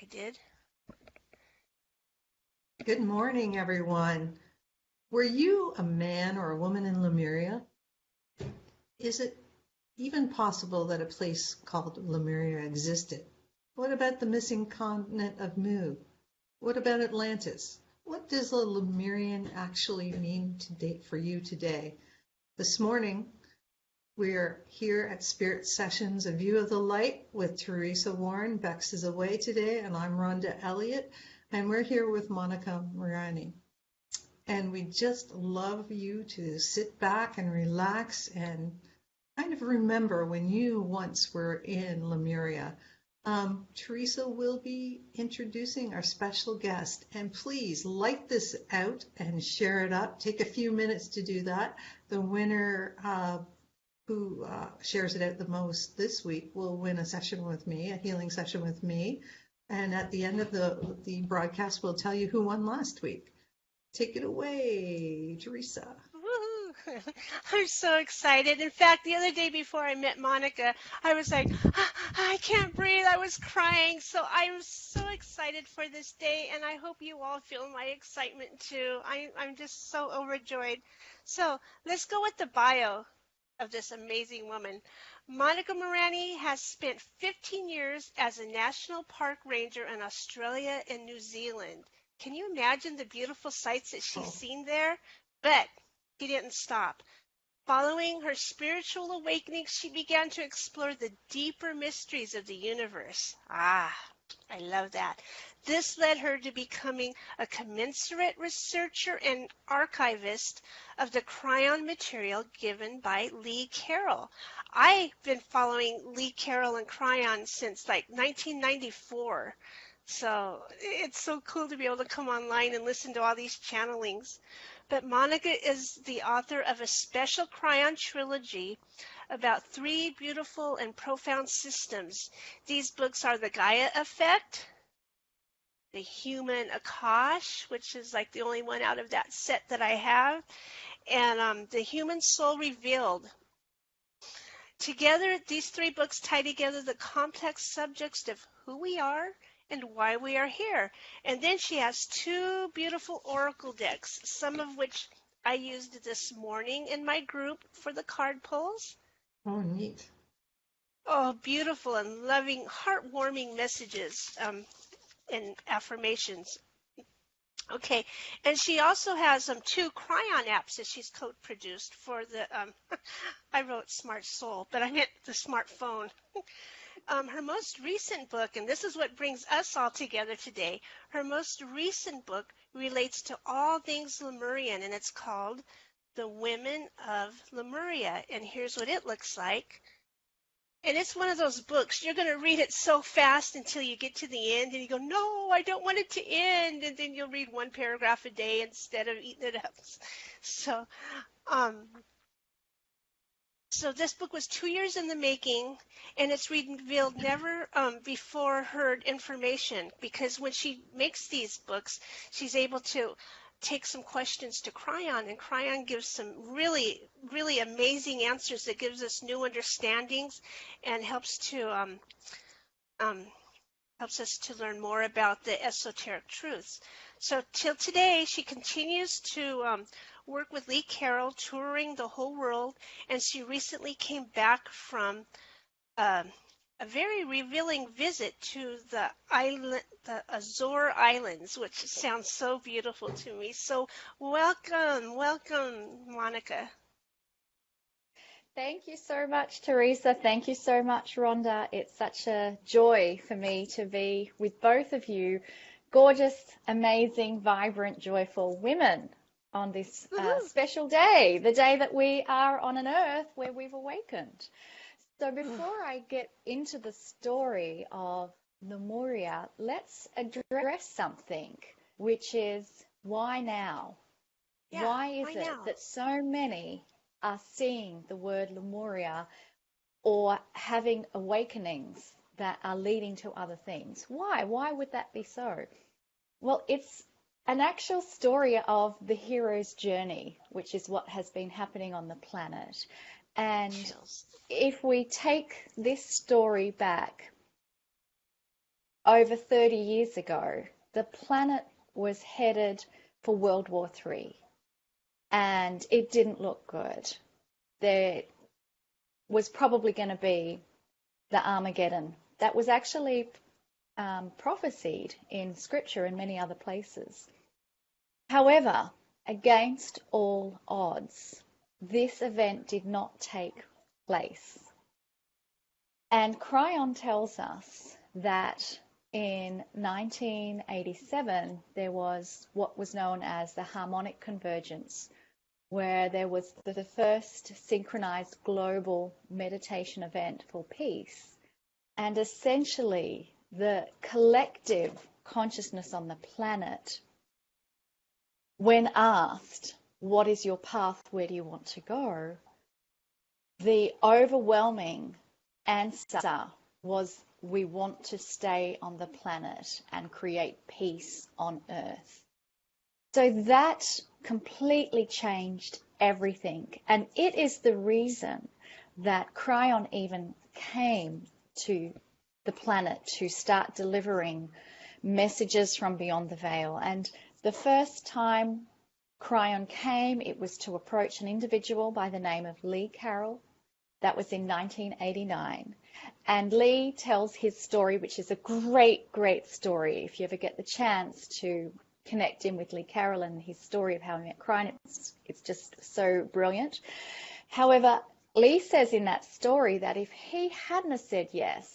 I did. Good morning, everyone. Were you a man or a woman in Lemuria? Is it even possible that a place called Lemuria existed? What about the missing continent of Mu? What about Atlantis? What does the Lemurian actually mean today for you today? This morning, we're here at Spirit Sessions, A View of the Light with Teresa Warren. Bex is away today, and I'm Rhonda Elliott, and we're here with Monika Muranyi. And we just love you to sit back and relax and kind of remember when you once were in Lemuria. Teresa will be introducing our special guest, and please light this out and share it up. Take a few minutes to do that. The winner who shares it out the most this week will win a session with me, a healing session with me. And at the end of the broadcast, we'll tell you who won last week. Take it away, Teresa. Woo! I'm so excited. In fact, the other day before I met Monika, I was like, I can't breathe. I was crying. So I'm so excited for this day, and I hope you all feel my excitement too. I'm just so overjoyed. So let's go with the bio of this amazing woman. Monika Muranyi has spent 15 years as a national park ranger in Australia and New Zealand. Can you imagine the beautiful sights that she's Oh, seen there? But he didn't stop. Following her spiritual awakening, she began to explore the deeper mysteries of the universe. I love that. This led her to becoming a commensurate researcher and archivist of the Cryon material given by Lee Carroll. I've been following Lee Carroll and Cryon since like 1994. So it's so cool to be able to come online and listen to all these channelings. But Monika is the author of a special Cryon trilogy about three beautiful and profound systems. These books are The Gaia Effect, The Human Akash, which is like the only one out of that set that I have, and The Human Soul Revealed. Together, these three books tie together the complex subjects of who we are and why we are here. And then she has two beautiful oracle decks, some of which I used this morning in my group for the card pulls. oh, neat. Oh, beautiful and loving, heartwarming messages and affirmations. Okay, and she also has two Cryon apps that she's co-produced for the, I wrote Smart Soul, but I meant the smartphone. Her most recent book, and this is what brings us all together today, her most recent book relates to all things Lemurian, and it's called The Women of Lemuria, and here's what it looks like. And it's one of those books, you're going to read it so fast until you get to the end and you go, no, I don't want it to end. And then you'll read one paragraph a day instead of eating it up. So, um, so this book was 2 years in the making, and it's revealed never before heard information, because when she makes these books, she's able to take some questions to Cryon, and Cryon gives some really, really amazing answers that gives us new understandings and um, helps us to learn more about the esoteric truths. So till today, she continues to work with Lee Carroll, touring the whole world, and she recently came back from a very revealing visit to the island, the Azore Islands, which sounds so beautiful to me. So welcome, Monika. Thank you so much, Teresa. Thank you so much, Rhonda. It's such a joy for me to be with both of you, gorgeous, amazing, vibrant, joyful women on this special day, the day that we are on an earth where we've awakened. So before I get into the story of Lemuria, let's address something, which is why now? Yeah, Why is why it now? that so many are seeing the word Lemuria or having awakenings that are leading to other things? Why? Why would that be so? Well, it's an actual story of the hero's journey, which is what has been happening on the planet. And Chills. if we take this story back over 30 years ago, the planet was headed for World War III, and it didn't look good. There was probably going to be the Armageddon that was actually prophesied in Scripture and many other places. However, against all odds, this event did not take place. And Cryon tells us that in 1987, there was what was known as the Harmonic Convergence, where there was the first synchronized global meditation event for peace. And essentially, the collective consciousness on the planet, when asked, what is your path, where do you want to go? The overwhelming answer was, we want to stay on the planet and create peace on Earth. So that completely changed everything. And it is the reason that Cryon even came to the planet to start delivering messages from beyond the veil. And the first time Cryon came, it was to approach an individual by the name of Lee Carroll. That was in 1989. And Lee tells his story, which is a great, great story. If you ever get the chance to connect in with Lee Carroll and his story of how he met Cryon, it's just so brilliant. However, Lee says in that story that if he hadn't have said yes,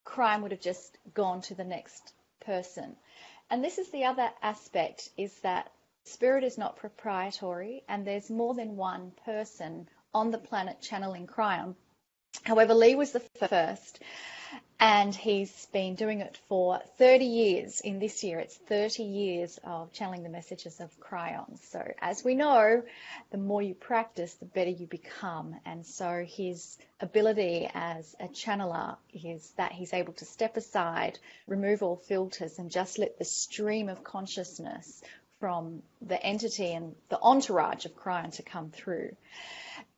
Cryon would have just gone to the next person. And this is the other aspect, is that spirit is not proprietary, and there's more than one person on the planet channeling Cryon. However, Lee was the first, and he's been doing it for 30 years. In this year, it's 30 years of channeling the messages of Cryon. So as we know, the more you practice, the better you become. And so his ability as a channeler is that he's able to step aside, remove all filters, and just let the stream of consciousness from the entity and the entourage of Cryon to come through.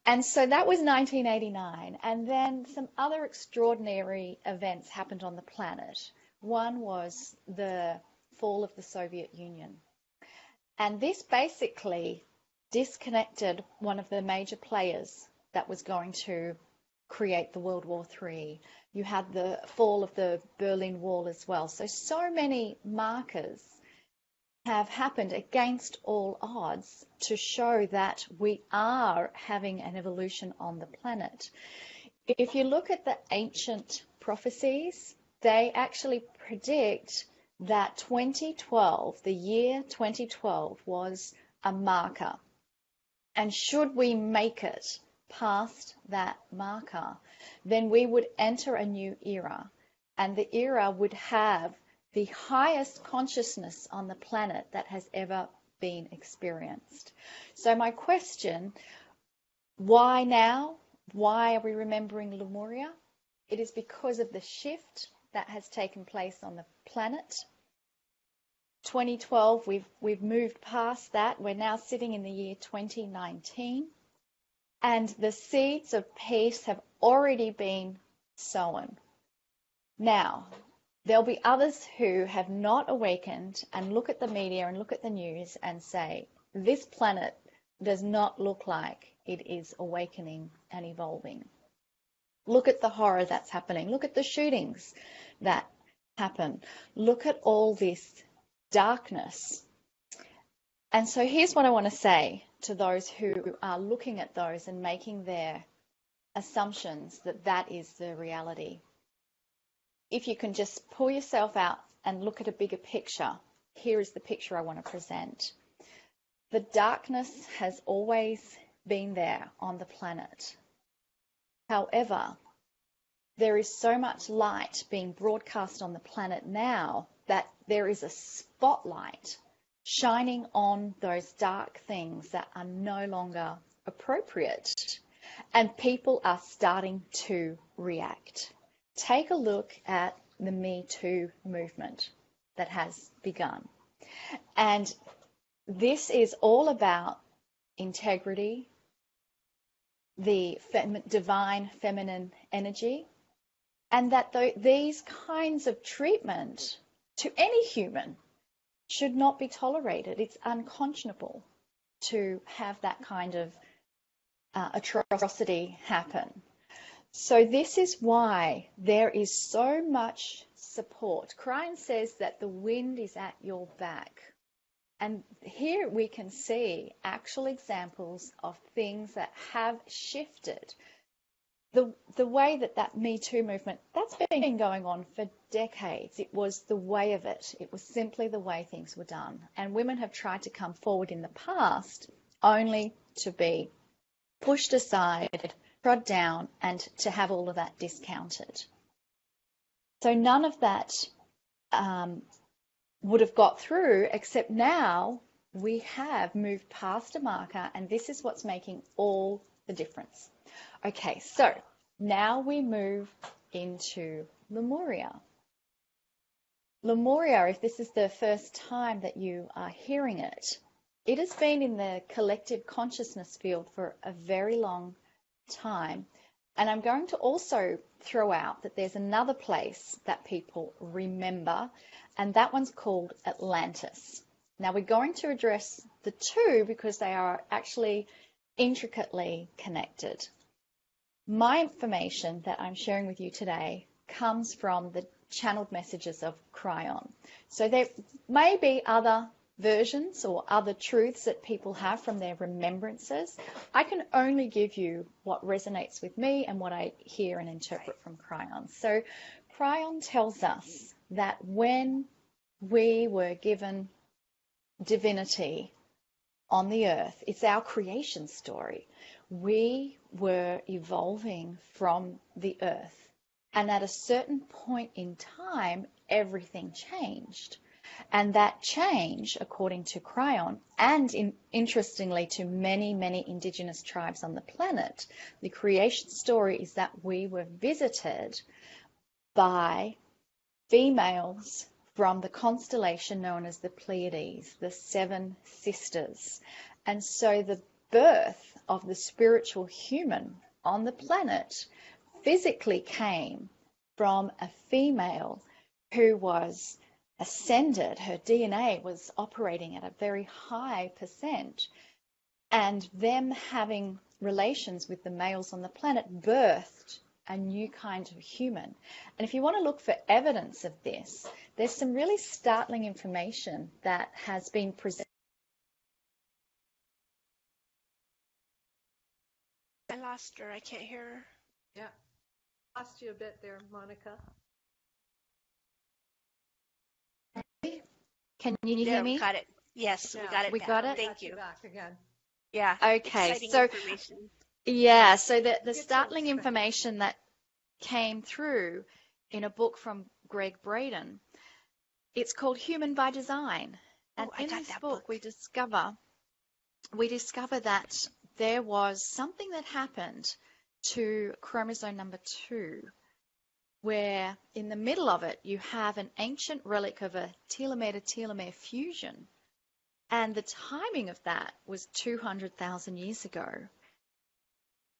And so that was 1989. And then some other extraordinary events happened on the planet. One was the fall of the Soviet Union. And this basically disconnected one of the major players that was going to create the World War III. You had the fall of the Berlin Wall as well. So many markers have happened against all odds to show that we are having an evolution on the planet. If you look at the ancient prophecies, they actually predict that 2012, the year 2012, was a marker. And should we make it past that marker, then we would enter a new era. And the era would have the highest consciousness on the planet that has ever been experienced. So my question, why now? Why are we remembering Lemuria? It is because of the shift that has taken place on the planet. 2012, we've moved past that. We're now sitting in the year 2019. And the seeds of peace have already been sown. Now, there'll be others who have not awakened and look at the media and look at the news and say, this planet does not look like it is awakening and evolving. Look at the horror that's happening. Look at the shootings that happen. Look at all this darkness. And so here's what I want to say to those who are looking at those and making their assumptions that that is the reality. If you can just pull yourself out and look at a bigger picture, here is the picture I want to present. The darkness has always been there on the planet. However, there is so much light being broadcast on the planet now that there is a spotlight shining on those dark things that are no longer appropriate, and people are starting to react. Take a look at the Me Too movement that has begun. And this is all about integrity, the divine feminine energy, and that these kinds of treatment to any human should not be tolerated. It's unconscionable to have that kind of atrocity happen. So this is why there is so much support. Crine says that the wind is at your back. And here we can see actual examples of things that have shifted. The way that Me Too movement, that's been going on for decades. It was the way of it. It was simply the way things were done. And women have tried to come forward in the past only to be pushed aside, trod down, and to have all of that discounted. So none of that would have got through, except now we have moved past a marker, and this is what's making all the difference. Okay, so now we move into Lemuria. Lemuria, if this is the first time that you are hearing it, it has been in the collective consciousness field for a very long time. And I'm going to also throw out that there's another place that people remember, and that one's called Atlantis. Now, we're going to address the two because they are actually intricately connected. My information that I'm sharing with you today comes from the channeled messages of Cryon. So there may be other versions or other truths that people have from their remembrances. I can only give you what resonates with me and what I hear and interpret from Cryon. So Cryon tells us that when we were given divinity on the earth, it's our creation story. We were evolving from the earth, and at a certain point in time, everything changed. And that change, according to Cryon, and interestingly to many, many indigenous tribes on the planet, the creation story is that we were visited by females from the constellation known as the Pleiades, the Seven Sisters. And so the birth of the spiritual human on the planet physically came from a female who was ascended. Her DNA was operating at a very high percent, and them having relations with the males on the planet birthed a new kind of human. And if you want to look for evidence of this, there's some really startling information that has been presented. I lost her. I can't hear her. Yeah. Lost you a bit there, Monica. Can you hear me? We got it. Yes, Yeah, we got it. we back. got it? Thank you. Back again. Yeah. Okay, Exciting so information. yeah, so the startling information that came through in a book from Greg Braden, it's called Human by Design. And I in got this that book, we discover that there was something that happened to chromosome number 2, where in the middle of it you have an ancient relic of a telomere-to-telomere fusion. And the timing of that was 200,000 years ago.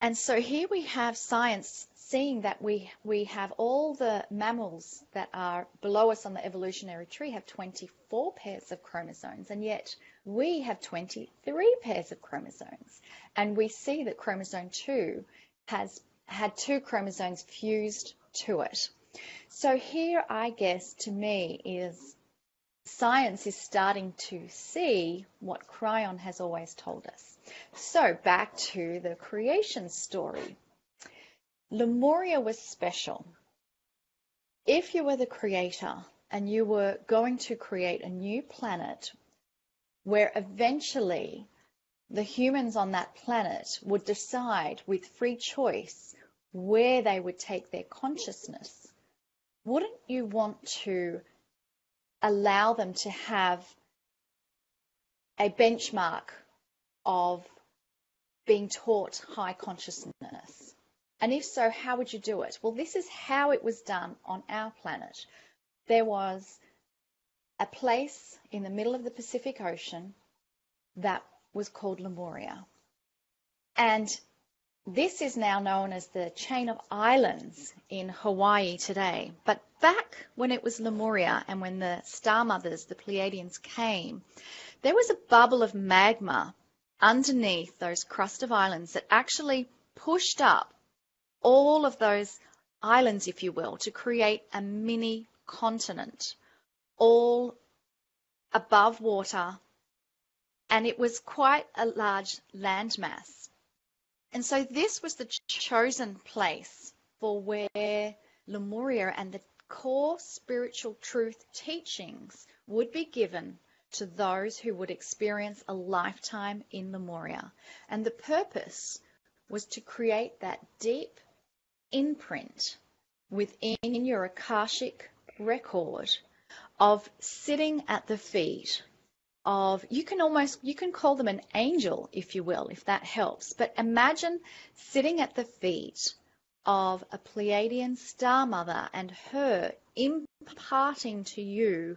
And so here we have science seeing that we have all the mammals that are below us on the evolutionary tree have 24 pairs of chromosomes, and yet we have 23 pairs of chromosomes. And we see that chromosome 2 has had 2 chromosomes fused to it. So here, I guess, to me, is science is starting to see what Cryon has always told us. So back to the creation story. Lemuria was special. If you were the creator and you were going to create a new planet where eventually the humans on that planet would decide with free choice where they would take their consciousness, wouldn't you want to allow them to have a benchmark of being taught high consciousness? And if so, how would you do it? Well, this is how it was done on our planet. There was a place in the middle of the Pacific Ocean that was called Lemuria. And this is now known as the chain of islands in Hawaii today. But back when it was Lemuria and when the star mothers, the Pleiadians, came, there was a bubble of magma underneath those crust of islands that actually pushed up all of those islands, if you will, to create a mini continent, all above water, and it was quite a large landmass. And so this was the chosen place for where Lemuria and the core spiritual truth teachings would be given to those who would experience a lifetime in Lemuria. And the purpose was to create that deep imprint within your Akashic record of sitting at the feet of, you can call them an angel, if you will, if that helps. But imagine sitting at the feet of a Pleiadian star mother and her imparting to you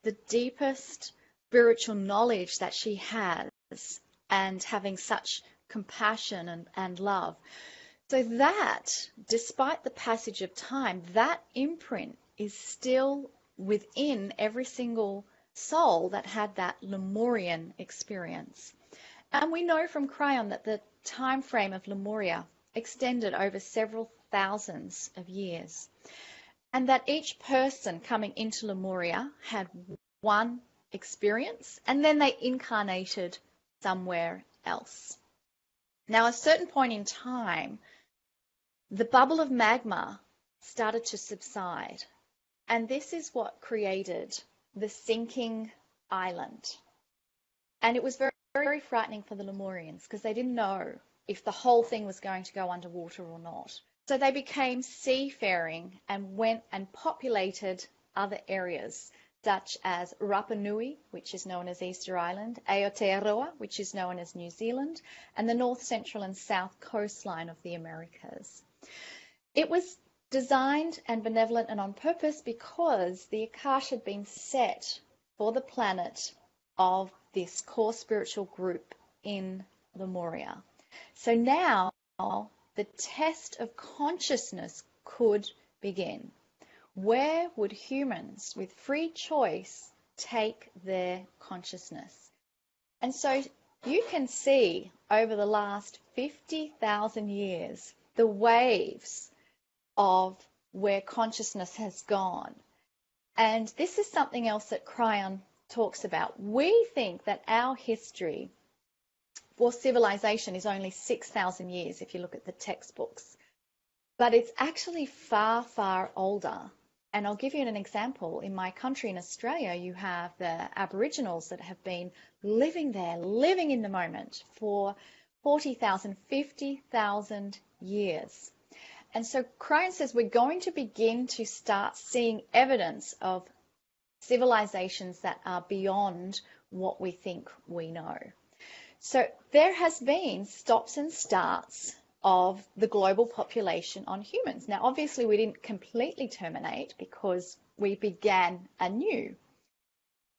the deepest spiritual knowledge that she has, and having such compassion and love. So that, despite the passage of time, that imprint is still within every single soul that had that Lemurian experience. And we know from Cryon that the time frame of Lemuria extended over several thousands of years, and that each person coming into Lemuria had one experience, and then they incarnated somewhere else. Now, at a certain point in time, the bubble of magma started to subside, and this is what created the sinking island. And it was very, very frightening for the Lemurians, because they didn't know if the whole thing was going to go underwater or not. So they became seafaring and went and populated other areas, such as Rapa Nui, which is known as Easter Island, Aotearoa, which is known as New Zealand, and the north, central, and south coastline of the Americas. It was designed and benevolent and on purpose because the Akash had been set for the planet of this core spiritual group in Lemuria. So now the test of consciousness could begin. Where would humans with free choice take their consciousness? And so you can see over the last 50,000 years the waves of where consciousness has gone. And this is something else that Cryon talks about. We think that our history for civilization is only 6,000 years if you look at the textbooks. But it's actually far, far older. And I'll give you an example. In my country, in Australia, you have the Aboriginals that have been living there, living in the moment for 40,000, 50,000 years. And so Cryon says we're going to begin to start seeing evidence of civilizations that are beyond what we think we know. So there has been stops and starts of the global population on humans. Now, obviously, we didn't completely terminate because we began anew.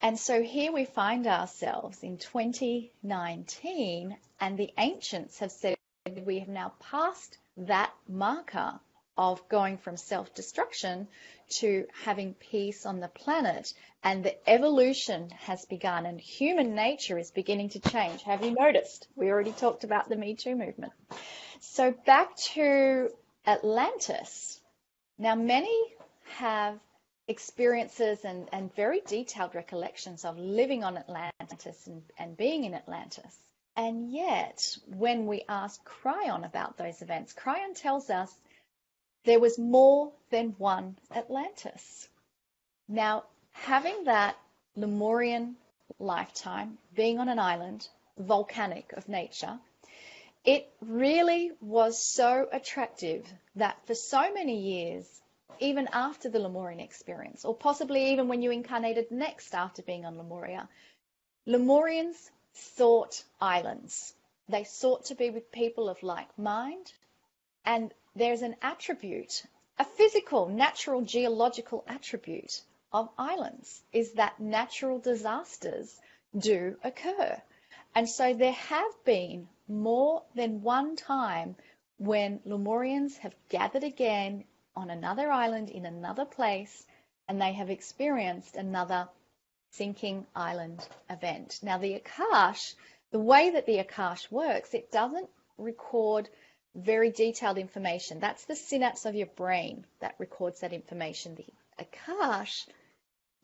And so here we find ourselves in 2019, and the ancients have said we have now passed that marker of going from self-destruction to having peace on the planet, and the evolution has begun, and human nature is beginning to change. Have you noticed? We already talked about the Me Too movement. So back to Atlantis. Now, many have experiences and very detailed recollections of living on Atlantis and being in Atlantis. And yet, when we ask Cryon about those events, Cryon tells us there was more than one Atlantis. Now, having that Lemurian lifetime, being on an island, volcanic of nature, it really was so attractive that for so many years, even after the Lemurian experience, or possibly even when you incarnated next after being on Lemuria, Lemurians sought islands. They sought to be with people of like mind, and there's an attribute, a physical, natural, geological attribute of islands, is that natural disasters do occur. And so there have been more than one time when Lemurians have gathered again on another island in another place, and they have experienced another sinking island event. Now, the Akash, the way that the Akash works, it doesn't record very detailed information. That's the synapse of your brain that records that information. The Akash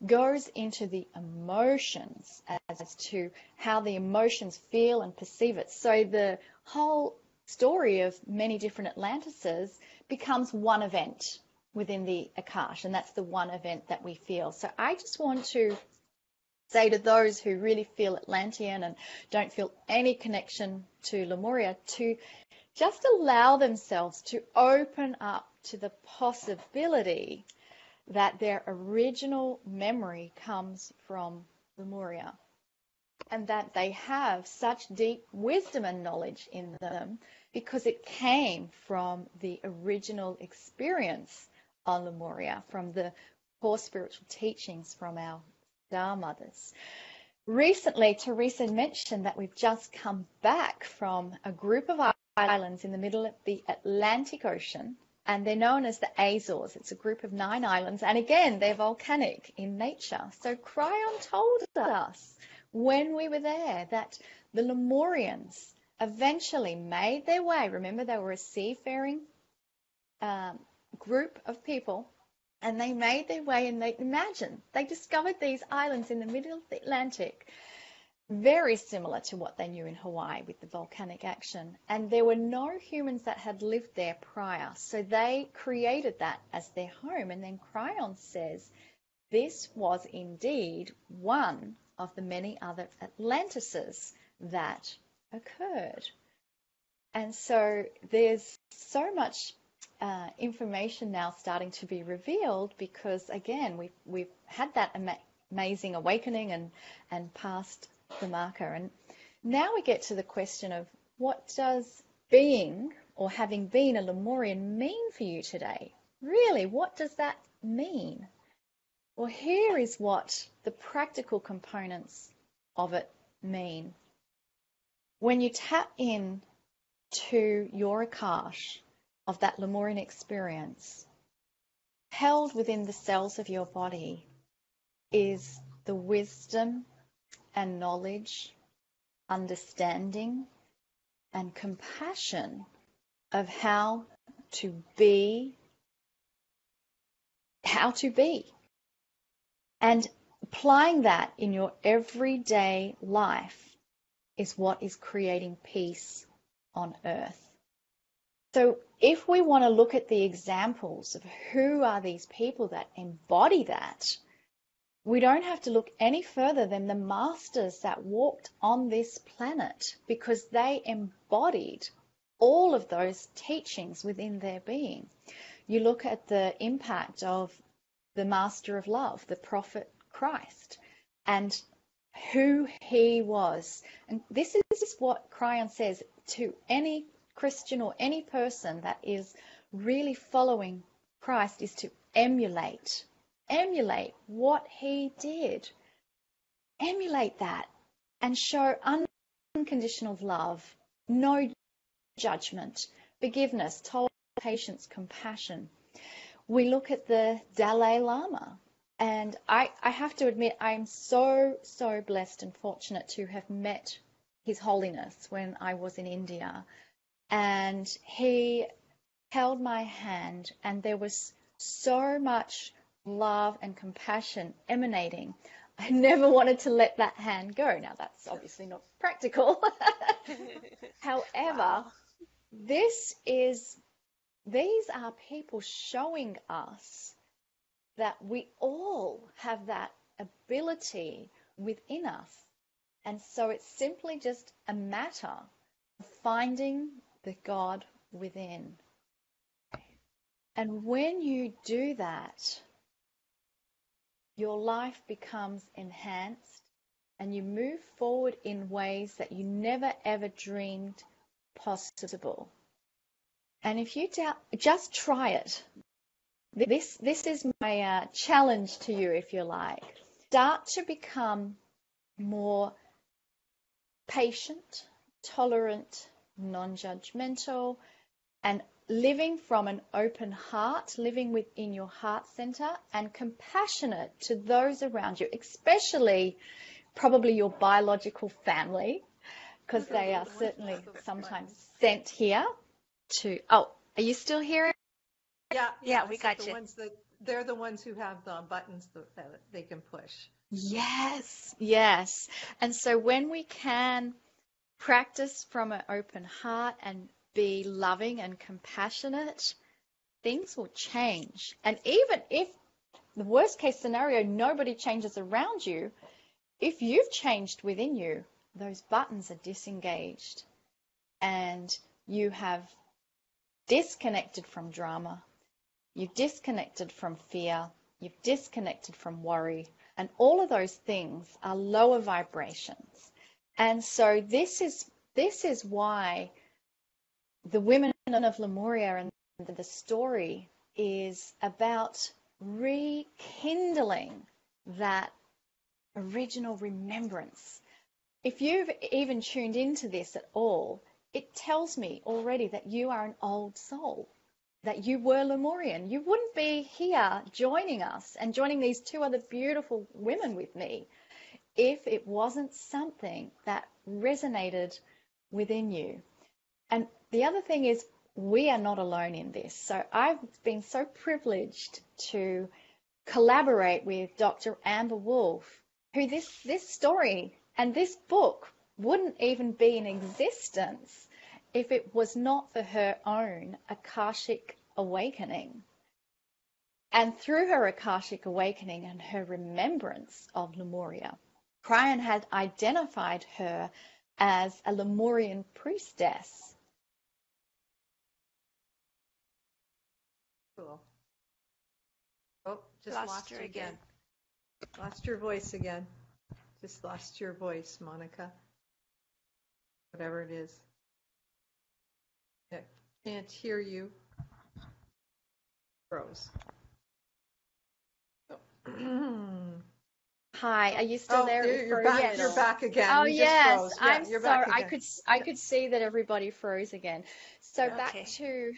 goes into the emotions as to how the emotions feel and perceive it. So the whole story of many different Atlantises becomes one event within the Akash, and that's the one event that we feel. So I just want to say to those who really feel Atlantean and don't feel any connection to Lemuria to just allow themselves to open up to the possibility that their original memory comes from Lemuria, and that they have such deep wisdom and knowledge in them because it came from the original experience on Lemuria, from the core spiritual teachings from our star mothers. Recently, Teresa mentioned that we've just come back from a group of islands in the middle of the Atlantic Ocean, and they're known as the Azores. It's a group of 9 islands, and again, they're volcanic in nature. So Cryon told us when we were there that the Lemurians eventually made their way. Remember, they were a seafaring group of people, and they made their way, and they discovered these islands in the middle of the Atlantic, very similar to what they knew in Hawaii with the volcanic action. And there were no humans that had lived there prior, so they created that as their home. And then Cryon says this was indeed one of the many other Atlantises that occurred. And so there's so much information now starting to be revealed because, again, we've had that amazing awakening and passed the marker. And now we get to the question of, what does being or having been a Lemurian mean for you today? Really, what does that mean? Well, here is what the practical components of it mean. When you tap in to your Akash of that Lemurian experience, held within the cells of your body is the wisdom and knowledge, understanding, and compassion of how to be. And applying that in your everyday life is what is creating peace on earth. So if we want to look at the examples of who are these people that embody that, we don't have to look any further than the masters that walked on this planet, because they embodied all of those teachings within their being. You look at the impact of the Master of Love, the Prophet Christ, and who he was. And this is what Cryon says to any Christian or any person that is really following Christ, is to emulate what he did. Emulate that and show unconditional love, no judgment, forgiveness, tolerance, patience, compassion. We look at the Dalai Lama, and I have to admit I'm so blessed and fortunate to have met His Holiness when I was in India, and he held my hand, and there was so much love and compassion emanating. I never wanted to let that hand go. Now, that's obviously not practical. However, Wow. these are people showing us that we all have that ability within us. And so it's simply just a matter of finding the God within. And when you do that, your life becomes enhanced and you move forward in ways that you never ever dreamed possible. And if you doubt, just try it. This is my challenge to you, if you like. Start to become more patient, tolerant, non-judgmental, and living from an open heart, living within your heart center, and compassionate to those around you, especially probably your biological family, because they are certainly sometimes sent here to. Oh, are you still here? Yeah, we got you. They're the ones who have the buttons that they can push. Yes, yes. And so when we can practice from an open heart and be loving and compassionate, things will change. And even if the worst case scenario, nobody changes around you, if you've changed within you, those buttons are disengaged and you have disconnected from drama, you've disconnected from fear, you've disconnected from worry, and all of those things are lower vibrations. And so this is why the women of Lemuria and the story is about rekindling that original remembrance. If you've even tuned into this at all, it tells me already that you are an old soul, that you were Lemurian. You wouldn't be here joining us and joining these two other beautiful women with me if it wasn't something that resonated within you. And the other thing is, we are not alone in this. So I've been so privileged to collaborate with Dr. Amber Wolf, who this story and this book wouldn't even be in existence if it was not for her own Akashic awakening. And through her Akashic awakening and her remembrance of Lemuria, Cryan had identified her as a Lemurian priestess. Cool. Oh, just lost you again. Lost your voice again. Just lost your voice, Monika. Whatever it is. I can't hear you. Froze. Hi, are you still there? You're back. You're back again. Oh, you yes, just froze. Yeah, I'm you're sorry. back again. I could see that everybody froze again. So Okay. back to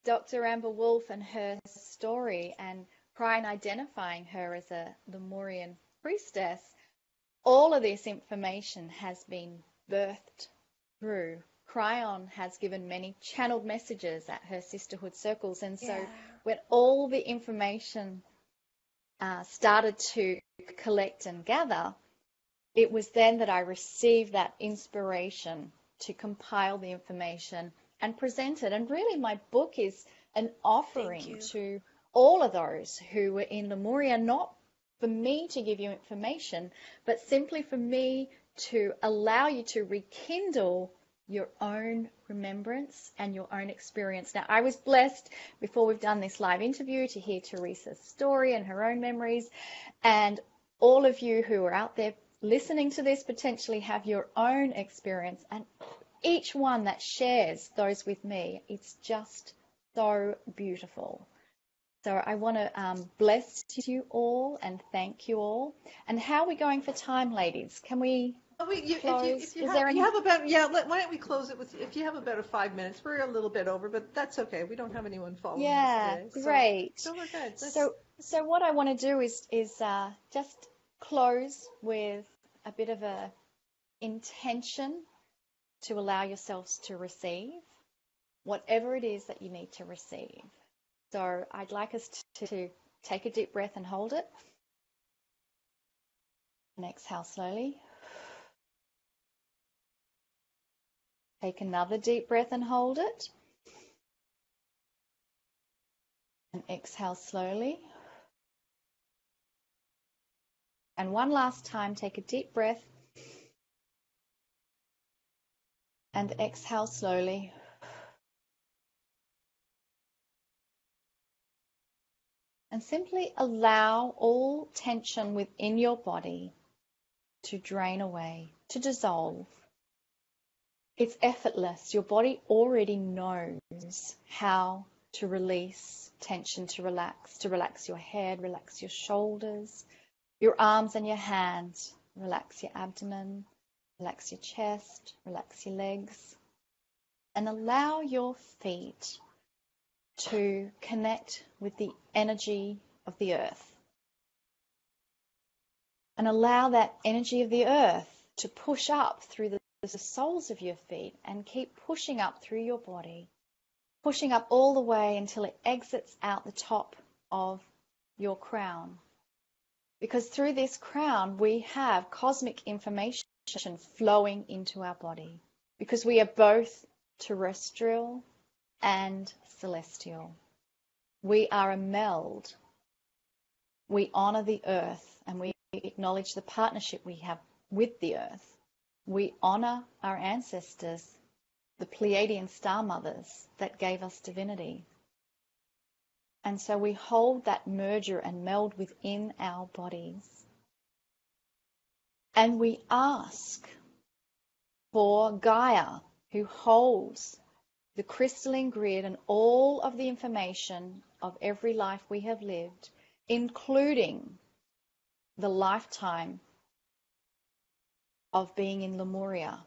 Dr. Amber Wolf and her story, and Cryan identifying her as a Lemurian priestess. All of this information has been birthed through. Cryan has given many channeled messages at her sisterhood circles, and so when all the information started to collect and gather, it was then that I received that inspiration to compile the information and present it. And really, my book is an offering to all of those who were in Lemuria, not for me to give you information, but simply for me to allow you to rekindle your own remembrance and your own experience. Now, I was blessed before we've done this live interview to hear Teresa's story and her own memories, and all of you who are out there listening to this potentially have your own experience, and each one that shares those with me, it's just so beautiful. So I want to bless you all and thank you all. And how are we going for time, ladies? Can we close? If you have about, why don't we close it with, if you have about 5 minutes, we're a little bit over, but that's okay. We don't have anyone following us today. Great. So we're good. So what I want to do is just close with a bit of a intention to allow yourselves to receive whatever it is that you need to receive. So I'd like us to take a deep breath and hold it. And exhale slowly. Take another deep breath and hold it. And exhale slowly. And one last time, take a deep breath. And exhale slowly. And simply allow all tension within your body to drain away, to dissolve. It's effortless. Your body already knows how to release tension, to relax your head, relax your shoulders, your arms and your hands, relax your abdomen, relax your chest, relax your legs. and allow your feet to connect with the energy of the earth. And allow that energy of the earth to push up through the soles of your feet and keep pushing up through your body, pushing up all the way until it exits out the top of your crown. Because through this crown, we have cosmic information flowing into our body. Because we are both terrestrial and celestial. We are a meld. We honor the earth and we acknowledge the partnership we have with the earth. We honor our ancestors, the Pleiadian star mothers that gave us divinity. And so we hold that merger and meld within our bodies. And we ask for Gaia, who holds the crystalline grid and all of the information of every life we have lived, including the lifetime of being in Lemuria.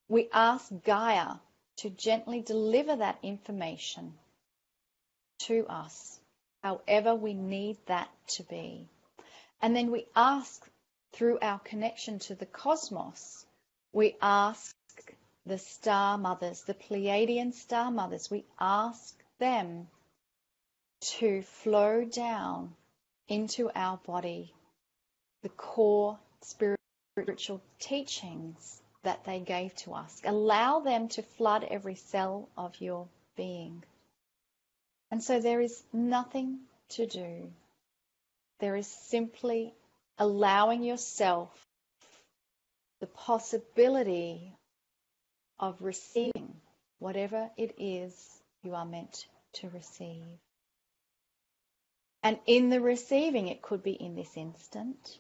We ask Gaia to gently deliver that information to us, however we need that to be. And then we ask, through our connection to the cosmos, we ask the star mothers, the Pleiadian star mothers, we ask them to flow down into our body the core spiritual teachings that they gave to us. Allow them to flood every cell of your being. And so there is nothing to do. There is simply allowing yourself the possibility of receiving whatever it is you are meant to receive. And in the receiving, it could be in this instant,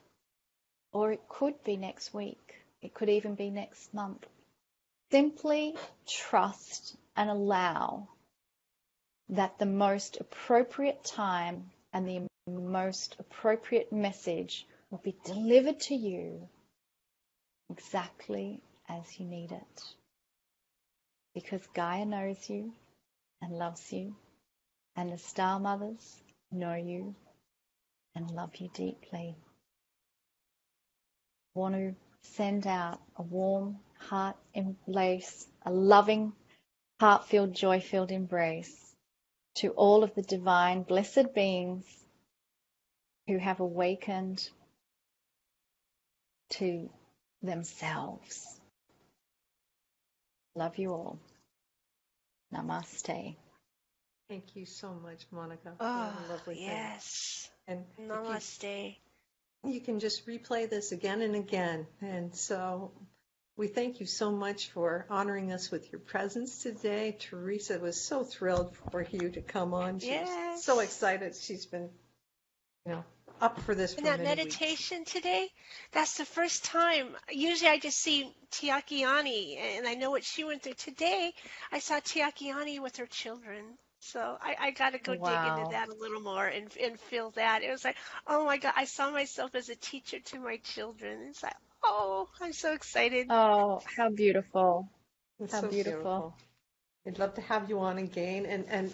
or it could be next week. It could even be next month. Simply trust and allow that the most appropriate time and the most appropriate message will be delivered to you exactly as you need it. Because Gaia knows you and loves you, and the star mothers know you and love you deeply. I want to send out a warm heart embrace, a loving, heart-filled, joy-filled embrace to all of the divine, blessed beings who have awakened to themselves. Love you all. Namaste. Thank you so much, Monika. Oh, What a lovely thing. yes. And Namaste. you can just replay this again and again. And so we thank you so much for honoring us with your presence today. Teresa was so thrilled for you to come on. She's Yes. so excited. She's been, up for this for And that many weeks. meditation today, that's the first time. Usually I just see Tiakiani, and I know what she went through. Today, I saw Tiakiani with her children. So I got to go dig into Wow. that a little more and feel that. It was like, oh my God, I saw myself as a teacher to my children. It's like, oh, I'm so excited. Oh, how beautiful. It's How so beautiful. I'd love to have you on again. And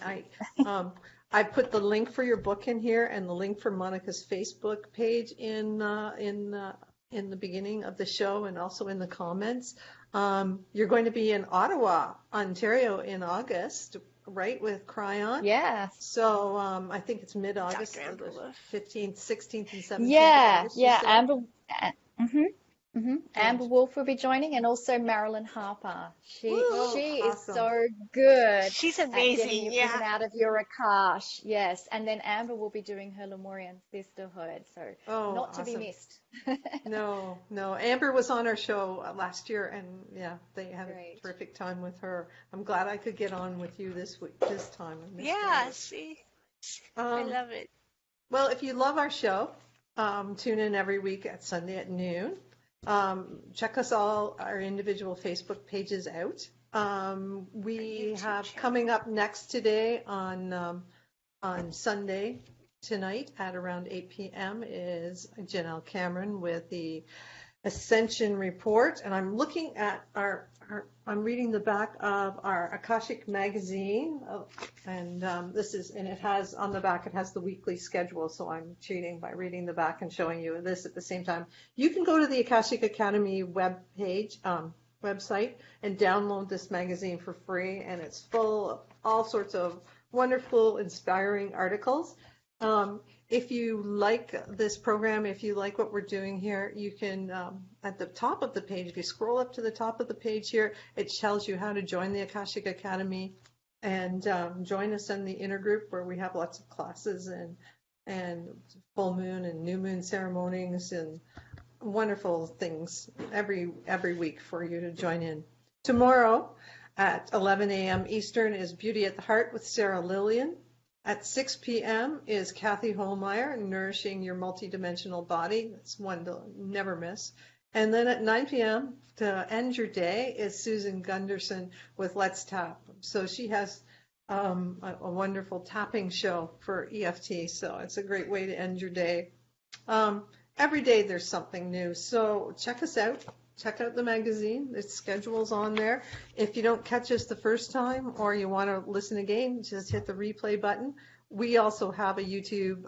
I put the link for your book in here and the link for Monika's Facebook page in the beginning of the show and also in the comments. You're going to be in Ottawa, Ontario in August, right, with Cryon? Yes. So I think it's mid-August, Dr. Amber the Wolf. 15th, 16th, and 17th of Yeah, August. you yeah. said? Amber, Amber Wolf will be joining, and also Marilyn Harper. She Woo, she is awesome. so good She's at getting amazing, you in yeah. and out of your Akash. Yes, and then Amber will be doing her Lemurian sisterhood, so Oh, not to be awesome. missed. No. Amber was on our show last year, and yeah, they had Great. a terrific time with her. I'm glad I could get on with you this time. I missed Yeah, it. see, I love it. Well, if you love our show, tune in every week at Sunday at noon. Check us all, our individual Facebook pages out. We YouTube have channel. coming up next today on Sunday tonight at around 8 p.m. is Janelle Cameron with the Ascension report, and I'm looking at I'm reading the back of our Akashic magazine, and it has on the back, it has the weekly schedule, so I'm cheating by reading the back and showing you this at the same time. You can go to the Akashic Academy website and download this magazine for free, and it's full of all sorts of wonderful, inspiring articles. If you like this program, if you like what we're doing here, you can, at the top of the page, if you scroll up to the top of the page here, it tells you how to join the Akashic Academy and join us in the inner group where we have lots of classes and full moon and new moon ceremonies and wonderful things every week for you to join in. Tomorrow at 11 a.m. Eastern is Beauty at the Heart with Sarah Lillian. At 6 p.m. is Kathy Holmeyer, Nourishing Your Multidimensional Body. That's one to never miss. And then at 9 p.m. to end your day is Susan Gunderson with Let's Tap. So she has a wonderful tapping show for EFT. So it's a great way to end your day. Every day there's something new. So check us out. Check out the magazine. The schedule's on there. If you don't catch us the first time or you want to listen again, just hit the replay button. We also have a YouTube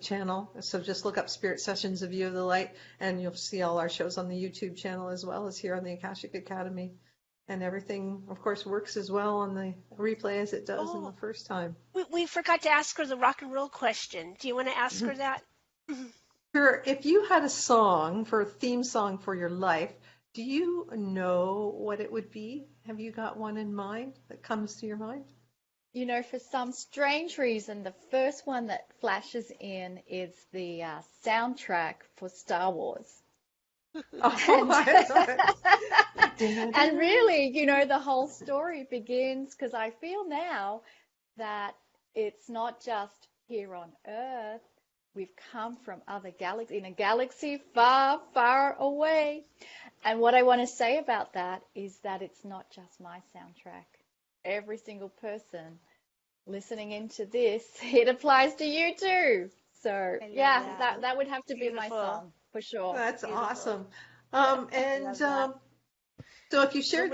channel. So just look up Spirit Sessions, A View of the Light, and you'll see all our shows on the YouTube channel as well as here on the Akashic Academy. And everything, of course, works as well on the replay as it does in the first time. We forgot to ask her the rock and roll question. Do you want to ask her that? Sure. If you had a song for a theme song for your life, do you know what it would be? Have you got one in mind that comes to your mind? You know, for some strange reason, the first one that flashes in is the soundtrack for Star Wars. And really, you know, the whole story begins because I feel now that it's not just here on Earth. We've come from other galaxies, in a galaxy far, far away. And what I want to say about that is that it's not just my soundtrack. Every single person listening into this, it applies to you too. So, yeah, that would have to be my song for sure. That's awesome. So if you shared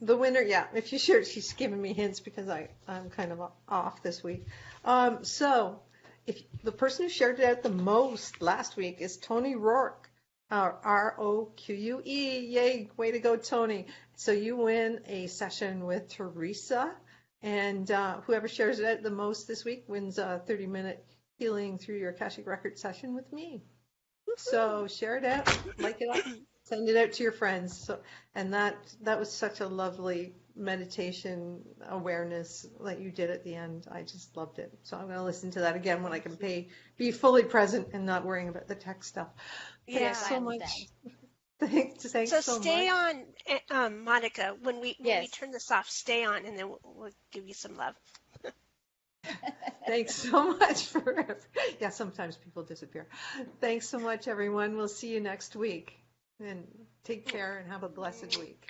the winner, if you shared, she's giving me hints because I'm kind of off this week. So if the person who shared it out the most last week is Tony Rourke, Roque. Yay, way to go, Tony. So you win a session with Teresa, and whoever shares it out the most this week wins a 30-minute healing through your Akashic Record session with me. So share it out, like it up, send it out to your friends. So, and that was such a lovely meditation awareness that you did at the end. I just loved it. So I'm going to listen to that again when I can be fully present and not worrying about the tech stuff. Thanks so much. Thanks so much. So stay on, Monika. When we turn this off, stay on, and then we'll give you some love. Thanks so much sometimes people disappear. Thanks so much, everyone. We'll see you next week. And take care and have a blessed week.